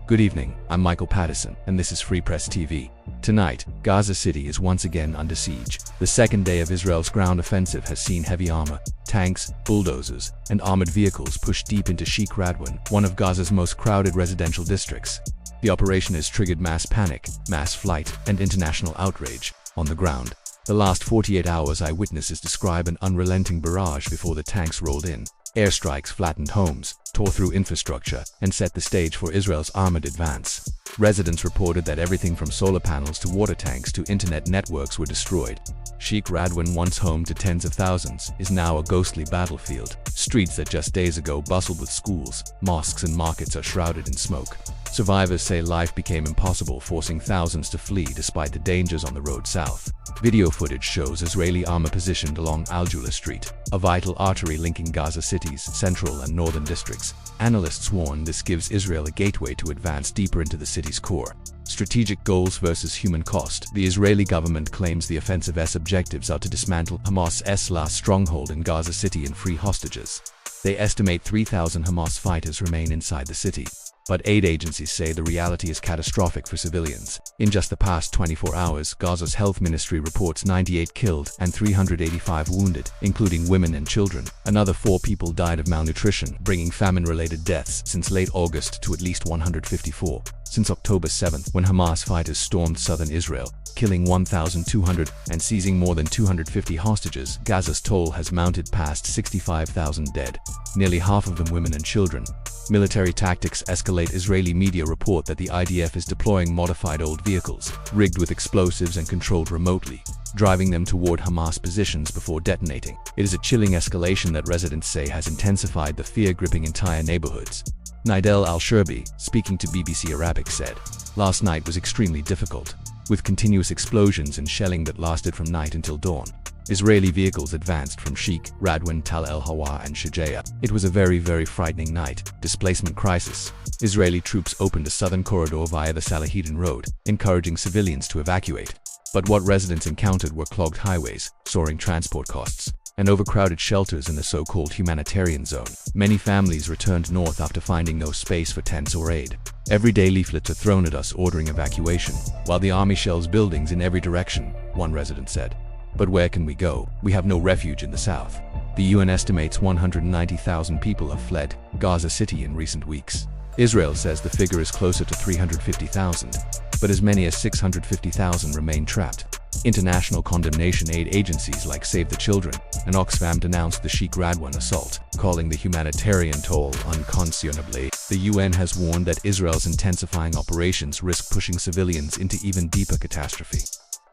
Good evening, I'm Michael Patterson, and this is Free Press TV. Tonight, Gaza City is once again under siege. The second day of Israel's ground offensive has seen heavy armor, tanks, bulldozers, and armored vehicles push deep into Sheikh Radwan, one of Gaza's most crowded residential districts. The operation has triggered mass panic, mass flight, and international outrage. On the ground, the last 48 hours eyewitnesses describe an unrelenting barrage before the tanks rolled in. Airstrikes flattened homes, tore through infrastructure, and set the stage for Israel's armored advance. Residents reported that everything from solar panels to water tanks to internet networks were destroyed. Sheikh Radwan, once home to tens of thousands, is now a ghostly battlefield. Streets that just days ago bustled with schools, mosques, and markets are shrouded in smoke. Survivors say life became impossible, forcing thousands to flee despite the dangers on the road south. Video footage shows Israeli armor positioned along Al-Jula Street, a vital artery linking Gaza City's central and northern districts. Analysts warn this gives Israel a gateway to advance deeper into the city's core. Strategic goals versus human cost. The Israeli government claims the offensive's objectives are to dismantle Hamas's last stronghold in Gaza City and free hostages. They estimate 3,000 Hamas fighters remain inside the city. But aid agencies say the reality is catastrophic for civilians. In just the past 24 hours, Gaza's health ministry reports 98 killed and 385 wounded, including women and children. Another 4 people died of malnutrition, bringing famine-related deaths since late August to at least 154. Since October 7th, when Hamas fighters stormed southern Israel, killing 1,200 and seizing more than 250 hostages, Gaza's toll has mounted past 65,000 dead, nearly half of them women and children. Military tactics escalate. Israeli media report that the IDF is deploying modified old vehicles, rigged with explosives and controlled remotely, driving them toward Hamas positions before detonating. It is a chilling escalation that residents say has intensified the fear gripping entire neighborhoods. Nidal al-Sherbi, speaking to BBC Arabic, said, "Last night was extremely difficult, with continuous explosions and shelling that lasted from night until dawn. Israeli vehicles advanced from Sheikh Radwan, Tal el-Hawa, and Shujaa. It was a very frightening night." Displacement crisis. Israeli troops opened a southern corridor via the Salahiddin Road, encouraging civilians to evacuate. But what residents encountered were clogged highways, soaring transport costs, and overcrowded shelters in the so-called humanitarian zone. Many families returned north after finding no space for tents or aid. "Everyday leaflets are thrown at us ordering evacuation, while the army shells buildings in every direction," one resident said. "But where can we go? We have no refuge in the south." The UN estimates 190,000 people have fled Gaza City in recent weeks. Israel says the figure is closer to 350,000, but as many as 650,000 remain trapped. International condemnation aid agencies like Save the Children and Oxfam denounced the Sheikh Radwan assault, calling the humanitarian toll unconscionable. The UN has warned that Israel's intensifying operations risk pushing civilians into even deeper catastrophe.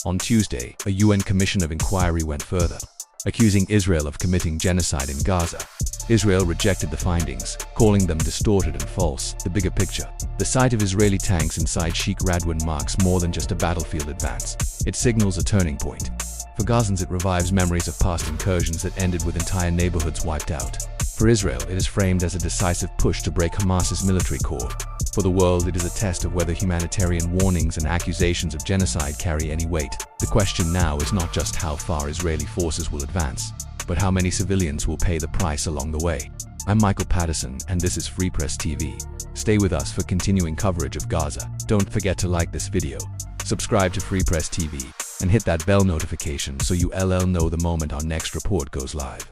On Tuesday, a UN Commission of Inquiry went further, accusing Israel of committing genocide in Gaza. Israel rejected the findings, calling them distorted and false. The bigger picture. The sight of Israeli tanks inside Sheikh Radwan marks more than just a battlefield advance. It signals a turning point. For Gazans, it revives memories of past incursions that ended with entire neighborhoods wiped out. For Israel, it is framed as a decisive push to break Hamas's military core. For the world, it is a test of whether humanitarian warnings and accusations of genocide carry any weight. The question now is not just how far Israeli forces will advance, but how many civilians will pay the price along the way. I'm Michael Patterson, and this is Free Press TV. Stay with us for continuing coverage of Gaza. Don't forget to like this video, subscribe to Free Press TV, and hit that bell notification so you know the moment our next report goes live.